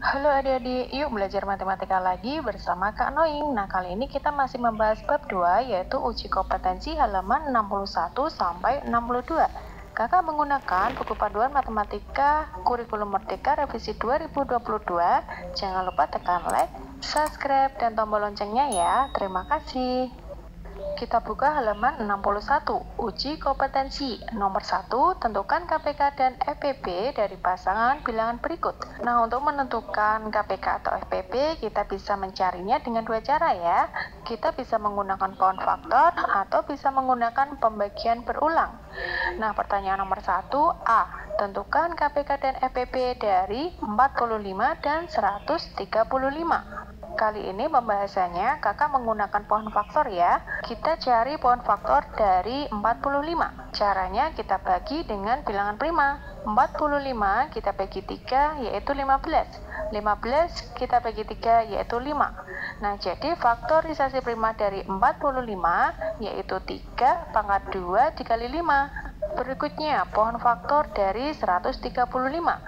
Halo adik-adik, yuk belajar matematika lagi bersama Kak Noing. Nah, kali ini kita masih membahas bab 2, yaitu uji kompetensi halaman 61 sampai 62. Kakak menggunakan buku panduan matematika Kurikulum Merdeka revisi 2022. Jangan lupa tekan like, subscribe, dan tombol loncengnya ya. Terima kasih. Kita buka halaman 61, uji kompetensi. Nomor 1, tentukan KPK dan FPP dari pasangan bilangan berikut. Nah, untuk menentukan KPK atau FPP, kita bisa mencarinya dengan dua cara ya. Kita bisa menggunakan pound faktor atau bisa menggunakan pembagian berulang. Nah, pertanyaan nomor 1, A. Tentukan KPK dan FPP dari 45 dan 135. Kali ini pembahasannya kakak menggunakan pohon faktor ya. Kita cari pohon faktor dari 45. Caranya kita bagi dengan bilangan prima. 45 kita bagi 3 yaitu 15. 15 kita bagi 3 yaitu 5. Nah, jadi faktorisasi prima dari 45 yaitu 3 pangkat 2 dikali 5. Berikutnya pohon faktor dari 135.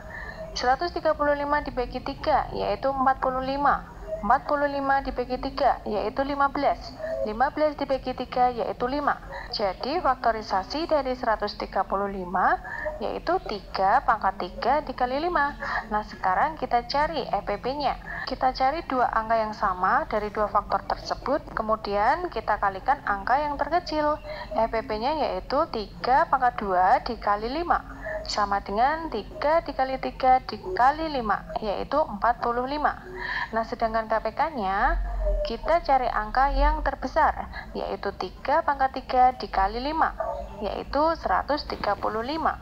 135 dibagi 3 yaitu 45. 45 dibagi 3 yaitu 15. 15 dibagi 3 yaitu 5. Jadi faktorisasi dari 135 yaitu 3 pangkat 3 dikali 5. Nah, sekarang kita cari FPP-nya. Kita cari dua angka yang sama dari dua faktor tersebut, kemudian kita kalikan angka yang terkecil. FPP-nya yaitu 3 pangkat 2 dikali 5. Sama dengan 3 dikali 3 dikali 5, yaitu 45. Nah, sedangkan KPK-nya, kita cari angka yang terbesar, yaitu 3 pangkat 3 dikali 5, yaitu 135.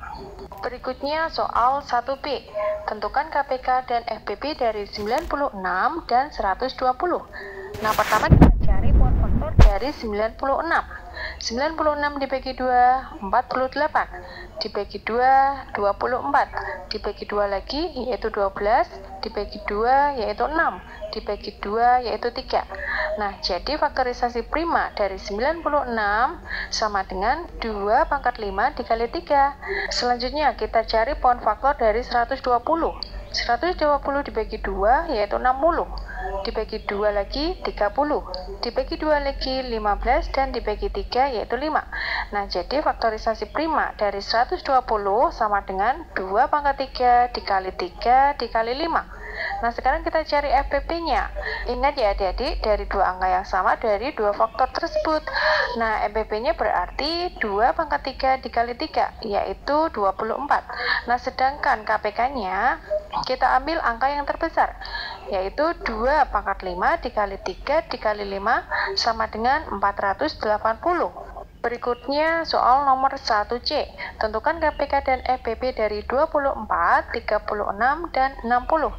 Berikutnya soal 1B. Tentukan KPK dan FPP dari 96 dan 120. Nah, pertama kita cari pohon faktor dari 96. 96 dibagi 2, 48. Dibagi 2, 24. Dibagi 2 lagi, yaitu 12. Dibagi 2, yaitu 6. Dibagi 2, yaitu 3. Nah, jadi faktorisasi prima dari 96 sama dengan 2 pangkat 5 dikali 3. Selanjutnya, kita cari pohon faktor dari 120. 120 dibagi 2, yaitu 60. Dibagi 2 lagi 30, dibagi 2 lagi 15, dan dibagi 3 yaitu 5. Nah, jadi faktorisasi prima dari 120 sama dengan 2 pangkat 3 dikali 3 dikali 5. Nah, sekarang kita cari FPP-nya. Ingat ya adik-adik, dari dua angka yang sama dari dua faktor tersebut. Nah, FPP-nya berarti 2 pangkat 3 dikali 3, yaitu 24. Nah, sedangkan KPK-nya, kita ambil angka yang terbesar, yaitu 2 pangkat 5 dikali 3 dikali 5 sama dengan 480. Berikutnya soal nomor 1C. Tentukan KPK dan FPP dari 24, 36, dan 60.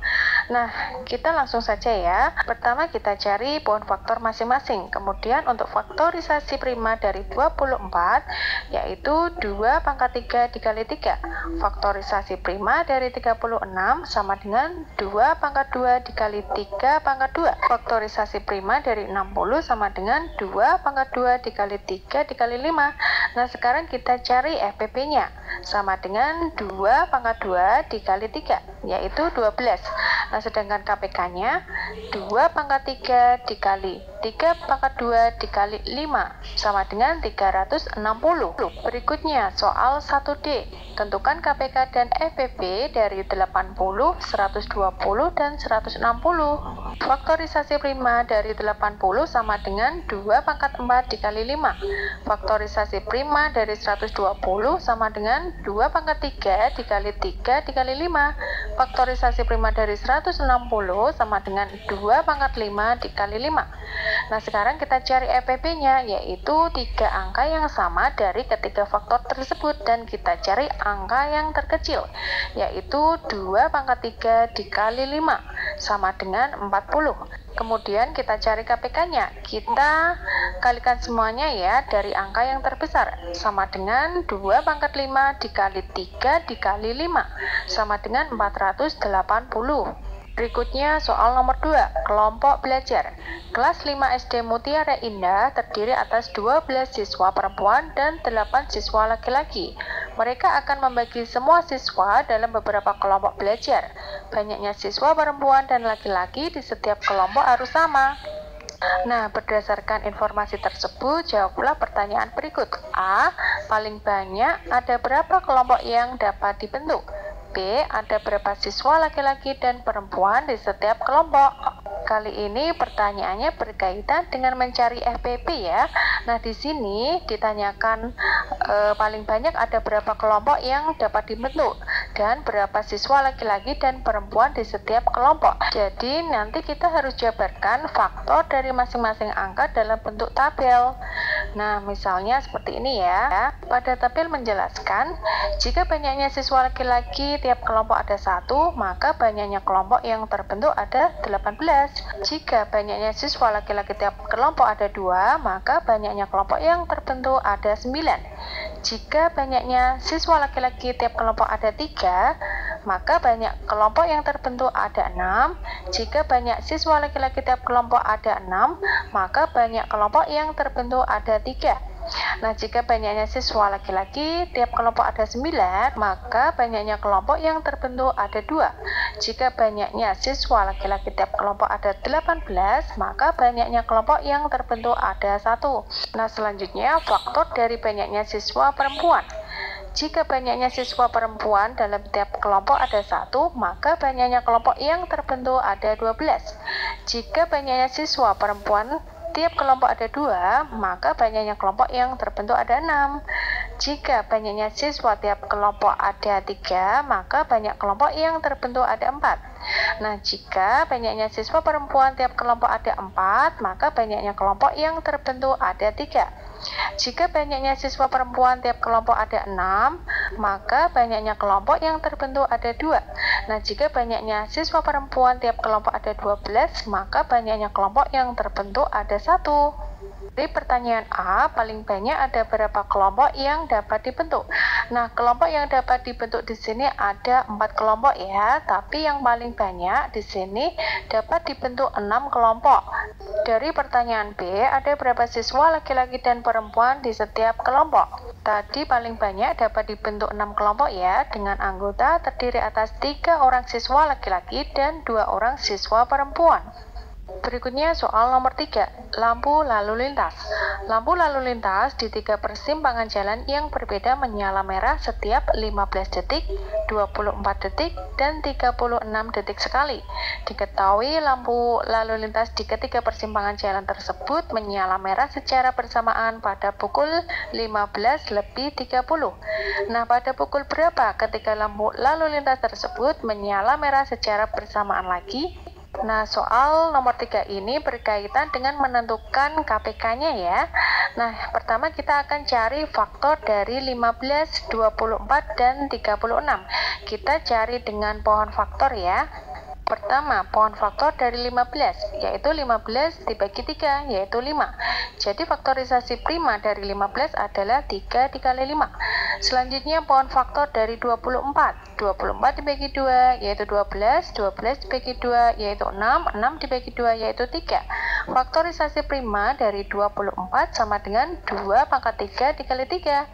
Nah, kita langsung saja ya. Pertama kita cari pohon faktor masing-masing. Kemudian untuk faktorisasi prima dari 24, yaitu 2 pangkat 3 dikali 3. Faktorisasi prima dari 36 sama dengan 2 pangkat 2 dikali 3 pangkat 2. Faktorisasi prima dari 60 sama dengan 2 pangkat 2 dikali 3 dikali 5. Nah, sekarang kita cari FPP-nya. Sama dengan 2 pangkat 2 dikali 3, yaitu 12. Nah, sedangkan KPK-nya 2 pangkat 3 dikali 3 pangkat 2 dikali 5 sama dengan 360. Berikutnya soal 1D. Tentukan KPK dan FPP dari 80, 120, dan 160. Faktorisasi prima dari 80 sama dengan 2 pangkat 4 dikali 5. Faktorisasi prima dari 120 sama dengan 2 pangkat 3 dikali 3 dikali 5. Faktorisasi prima dari 160 sama dengan 2 pangkat 5 dikali 5. Nah, sekarang kita cari FPP-nya, yaitu 3 angka yang sama dari ketiga faktor tersebut, dan kita cari angka yang terkecil, yaitu 2 pangkat 3 dikali 5 sama dengan 40. Kemudian kita cari KPK-nya. Kita kalikan semuanya ya dari angka yang terbesar, sama dengan 2 pangkat 5 dikali 3 dikali 5 sama dengan 480. Berikutnya soal nomor 2, kelompok belajar. Kelas 5 SD Mutiara Indah terdiri atas 12 siswa perempuan dan 8 siswa laki-laki. Mereka akan membagi semua siswa dalam beberapa kelompok belajar. Banyaknya siswa perempuan dan laki-laki di setiap kelompok harus sama. Nah, berdasarkan informasi tersebut, jawablah pertanyaan berikut. A. Paling banyak ada berapa kelompok yang dapat dibentuk? B. Ada berapa siswa laki-laki dan perempuan di setiap kelompok? Kali ini pertanyaannya berkaitan dengan mencari FPP ya. Nah, di sini ditanyakan paling banyak ada berapa kelompok yang dapat dibentuk dan berapa siswa laki-laki dan perempuan di setiap kelompok. Jadi nanti kita harus jabarkan faktor dari masing-masing angka dalam bentuk tabel. Nah, misalnya seperti ini ya. Pada tabel menjelaskan, jika banyaknya siswa laki-laki tiap kelompok ada 1, maka banyaknya kelompok yang terbentuk ada 18. Jika banyaknya siswa laki-laki tiap kelompok ada 2, maka banyaknya kelompok yang terbentuk ada 9. Jika banyaknya siswa laki-laki tiap kelompok ada 3, maka banyak kelompok yang terbentuk ada 6. Jika banyak siswa laki-laki tiap kelompok ada 6, maka banyak kelompok yang terbentuk ada 3. Nah, jika banyaknya siswa laki-laki tiap kelompok ada 9, maka banyaknya kelompok yang terbentuk ada 2. Jika banyaknya siswa laki-laki tiap kelompok ada 18, maka banyaknya kelompok yang terbentuk ada 1. Nah, selanjutnya faktor dari banyaknya siswa perempuan. Jika banyaknya siswa perempuan dalam tiap kelompok ada 1, maka banyaknya kelompok yang terbentuk ada 12. Jika banyaknya siswa perempuan tiap kelompok ada 2, maka banyaknya kelompok yang terbentuk ada 6. Jika banyaknya siswa tiap kelompok ada 3, maka banyak kelompok yang terbentuk ada 4. Nah, jika banyaknya siswa perempuan tiap kelompok ada 4, maka banyaknya kelompok yang terbentuk ada 3. Jika banyaknya siswa perempuan tiap kelompok ada 6, maka banyaknya kelompok yang terbentuk ada 2. Nah, jika banyaknya siswa perempuan tiap kelompok ada 12, maka banyaknya kelompok yang terbentuk ada 1. Dari pertanyaan A, paling banyak ada berapa kelompok yang dapat dibentuk? Nah, kelompok yang dapat dibentuk di sini ada 4 kelompok ya, tapi yang paling banyak di sini dapat dibentuk 6 kelompok. Dari pertanyaan B, ada berapa siswa laki-laki dan perempuan di setiap kelompok? Tadi paling banyak dapat dibentuk 6 kelompok ya, dengan anggota terdiri atas 3 orang siswa laki-laki dan 2 orang siswa perempuan. Berikutnya soal nomor 3, lampu lalu lintas. Lampu lalu lintas di 3 persimpangan jalan yang berbeda menyala merah setiap 15 detik, 24 detik, dan 36 detik sekali. Diketahui lampu lalu lintas di ketiga persimpangan jalan tersebut menyala merah secara bersamaan pada pukul 15:30. Nah, pada pukul berapa ketika lampu lalu lintas tersebut menyala merah secara bersamaan lagi? Nah, soal nomor 3 ini berkaitan dengan menentukan KPK-nya ya. Nah, pertama kita akan cari faktor dari 15, 24, dan 36. Kita cari dengan pohon faktor ya. Pertama, pohon faktor dari 15, yaitu 15 dibagi 3, yaitu 5. Jadi faktorisasi prima dari 15 adalah 3 dikali 5. Selanjutnya, pohon faktor dari 24. 24 dibagi 2, yaitu 12. 12 dibagi 2, yaitu 6. 6 dibagi 2, yaitu 3. Faktorisasi prima dari 24 sama dengan 2 pangkat 3 dikali 3.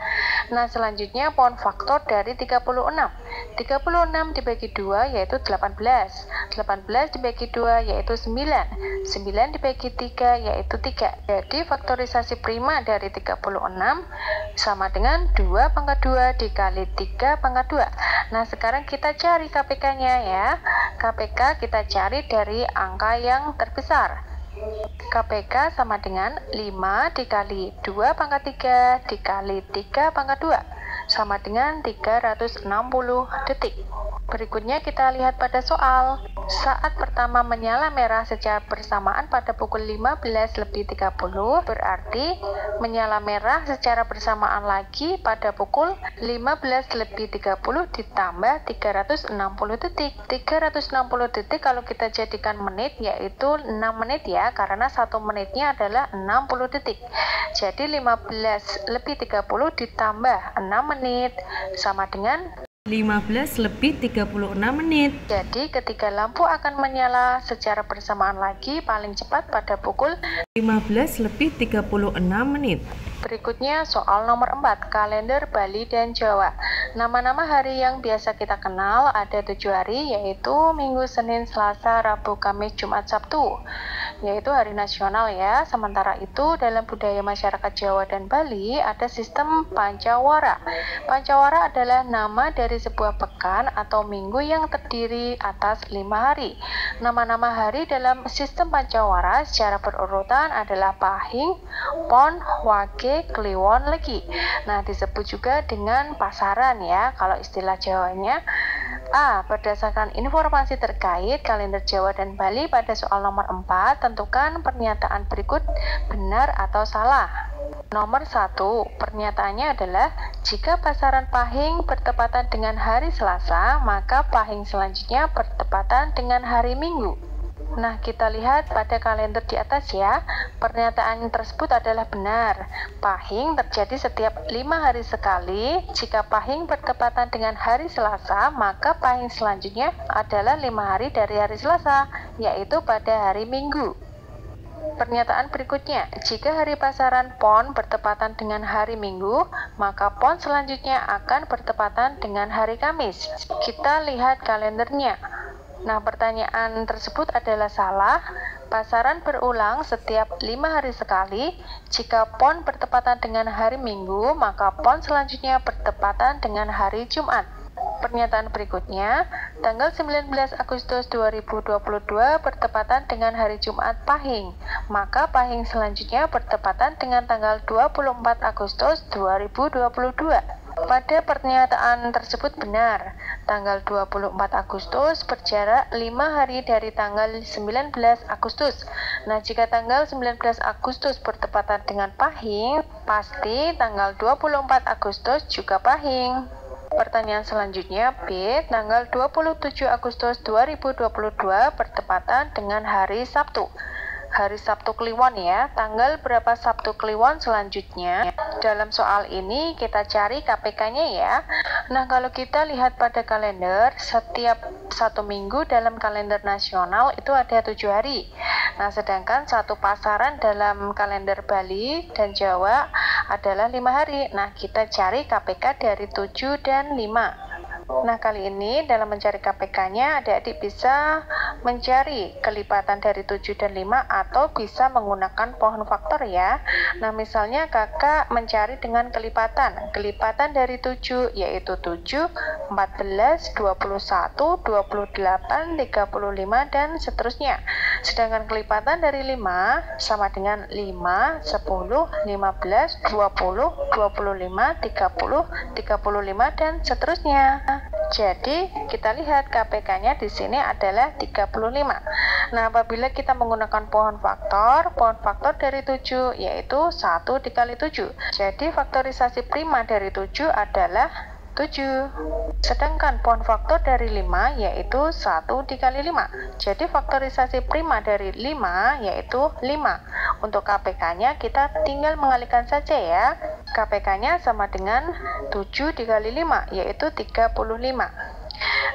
Nah, selanjutnya pohon faktor dari 36. 36 dibagi 2, yaitu 18. 18 dibagi 2 yaitu 9. 9 dibagi 3 yaitu 3. Jadi faktorisasi prima dari 36 sama dengan 2 pangkat 2 dikali 3 pangkat 2. Nah, sekarang kita cari KPK-nya ya. KPK kita cari dari angka yang terbesar. KPK sama dengan 5 dikali 2 pangkat 3 dikali 3 pangkat 2 sama dengan 360 detik. Berikutnya kita lihat pada soal. Saat pertama menyala merah secara bersamaan pada pukul 15:30, berarti menyala merah secara bersamaan lagi pada pukul 15:30 ditambah 360 detik. 360 detik kalau kita jadikan menit yaitu 6 menit ya, karena 1 menitnya adalah 60 detik. Jadi 15:30 ditambah 6 menit sama dengan 15 lebih 36 menit. Jadi ketika lampu akan menyala secara bersamaan lagi paling cepat pada pukul 15 lebih 36 menit. Berikutnya soal nomor 4, kalender Bali dan Jawa. Nama-nama hari yang biasa kita kenal ada 7 hari, yaitu Minggu, Senin, Selasa, Rabu, Kamis, Jumat, Sabtu, yaitu hari nasional ya. Sementara itu dalam budaya masyarakat Jawa dan Bali ada sistem Pancawara. Pancawara adalah nama dari sebuah pekan atau minggu yang terdiri atas 5 hari. Nama-nama hari dalam sistem Pancawara secara berurutan adalah Pahing, Pon, Wage, Kliwon, Legi. Nah, disebut juga dengan pasaran ya kalau istilah Jawanya. Berdasarkan informasi terkait kalender Jawa dan Bali pada soal nomor 4, tentukan pernyataan berikut benar atau salah. Nomor 1, pernyataannya adalah jika pasaran Pahing bertepatan dengan hari Selasa, maka Pahing selanjutnya bertepatan dengan hari Minggu. Nah, kita lihat pada kalender di atas ya. Pernyataan tersebut adalah benar. Pahing terjadi setiap 5 hari sekali. Jika Pahing bertepatan dengan hari Selasa, maka Pahing selanjutnya adalah 5 hari dari hari Selasa, yaitu pada hari Minggu. Pernyataan berikutnya, jika hari pasaran Pon bertepatan dengan hari Minggu, maka Pon selanjutnya akan bertepatan dengan hari Kamis. Kita lihat kalendernya. Nah, pertanyaan tersebut adalah salah. Pasaran berulang setiap 5 hari sekali. Jika Pon bertepatan dengan hari Minggu, maka Pon selanjutnya bertepatan dengan hari Jumat. Pernyataan berikutnya, tanggal 19 Agustus 2022 bertepatan dengan hari Jumat Pahing, maka Pahing selanjutnya bertepatan dengan tanggal 24 Agustus 2022. Pada pernyataan tersebut benar, tanggal 24 Agustus berjarak 5 hari dari tanggal 19 Agustus. Nah, jika tanggal 19 Agustus bertepatan dengan Pahing, pasti tanggal 24 Agustus juga Pahing. Pertanyaan selanjutnya B, tanggal 27 Agustus 2022 bertepatan dengan hari Sabtu. Hari Sabtu Kliwon ya, tanggal berapa Sabtu Kliwon selanjutnya? Dalam soal ini kita cari KPK-nya ya. Nah, kalau kita lihat pada kalender, setiap 1 minggu dalam kalender nasional itu ada 7 hari. Nah, sedangkan satu pasaran dalam kalender Bali dan Jawa adalah 5 hari. Nah, kita cari KPK dari 7 dan 5. Nah, kali ini dalam mencari KPK-nya, adik-adik bisa mencari kelipatan dari 7 dan 5 atau bisa menggunakan pohon faktor ya. Nah, misalnya kakak mencari dengan kelipatan. Kelipatan dari 7 yaitu 7, 14, 21, 28, 35, dan seterusnya. Sedangkan kelipatan dari 5 sama dengan 5, 10, 15, 20, 25, 30, 35, dan seterusnya. Jadi, kita lihat KPK-nya di sini adalah 35. Nah, apabila kita menggunakan pohon faktor dari 7 yaitu 1 dikali 7. Jadi, faktorisasi prima dari 7 adalah 7. Sedangkan pohon faktor dari 5 yaitu 1 dikali 5. Jadi faktorisasi prima dari 5 yaitu 5. Untuk KPK-nya kita tinggal mengalihkan saja ya. KPK-nya sama dengan 7 dikali 5 yaitu 35.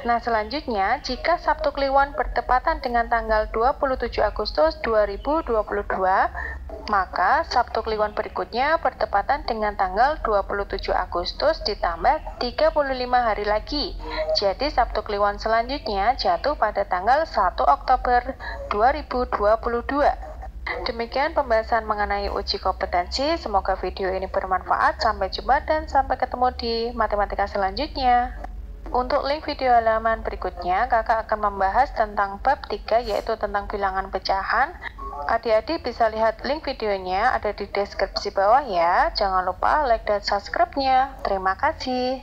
Nah, selanjutnya, jika Sabtu Kliwon bertepatan dengan tanggal 27 Agustus 2022, maka Sabtu Kliwon berikutnya bertepatan dengan tanggal 27 Agustus ditambah 35 hari lagi. Jadi, Sabtu Kliwon selanjutnya jatuh pada tanggal 1 Oktober 2022. Demikian pembahasan mengenai uji kompetensi. Semoga video ini bermanfaat. Sampai jumpa dan sampai ketemu di matematika selanjutnya. Untuk link video halaman berikutnya, kakak akan membahas tentang bab 3 yaitu tentang bilangan pecahan. Adik-adik bisa lihat link videonya ada di deskripsi bawah ya. Jangan lupa like dan subscribe-nya. Terima kasih.